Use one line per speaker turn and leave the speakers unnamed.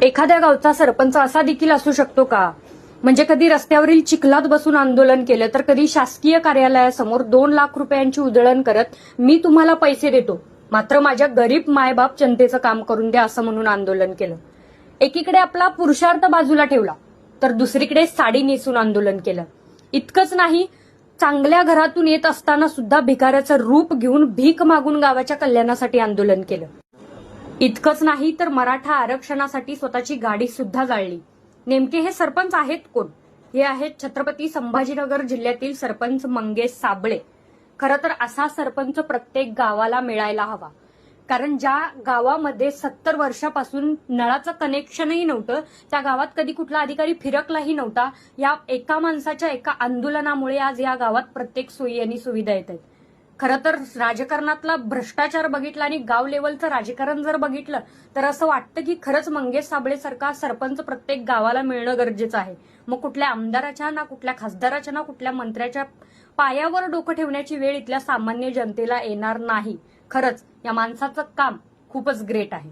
एखाद्या गावचा सरपंच असा देखील असू शकतो का, म्हणजे कधी रस्त्यावरील चिखलात बसून आंदोलन केलं, तर कधी शासकीय कार्यालयासमोर 2 लाख रुपयांची उधळण करत मी तुम्हाला पैसे देतो, मात्र माझ्या गरीब मायबाप जनतेचं काम करून द्या असं म्हणून आंदोलन केलं. एकीकडे आपला पुरुषार्थ बाजूला ठेवला तर दुसरीकडे साडी नेसून आंदोलन केलं. इतकंच नाही, चांगल्या घरातून येत असताना सुद्धा भिकाऱ्याचं रूप घेऊन भीक मागून गावाच्या कल्याणासाठी आंदोलन केलं. इतकंच नाही तर मराठा आरक्षणासाठी स्वतःची गाडी सुद्धा जाळली. नेमके हे सरपंच आहेत कोण? हे आहेत छत्रपती संभाजीनगर जिल्ह्यातील सरपंच मंगेश साबळे. खरं तर असा सरपंच प्रत्येक गावाला मिळायला हवा, कारण ज्या गावामध्ये 70 वर्षापासून नळाचं कनेक्शनही नव्हतं, त्या गावात कधी कुठला अधिकारी फिरकलाही नव्हता. या एका माणसाच्या एका आंदोलनामुळे आज या गावात प्रत्येक सोयी आणि सुविधा येत आहेत. खरं तर राजकारणातला भ्रष्टाचार बघितला आणि गाव लेवलचं राजकारण जर बघितलं तर असं वाटतं की खरंच मंगेश साबळेसारखा सरपंच प्रत्येक गावाला मिळणं गरजेचं आहे. मग कुठल्या आमदाराच्या ना कुठल्या खासदाराच्या ना कुठल्या मंत्र्याच्या पायावर डोकं ठेवण्याची वेळ इथल्या सामान्य जनतेला येणार नाही. खरंच या माणसाचं काम खूपच ग्रेट आहे.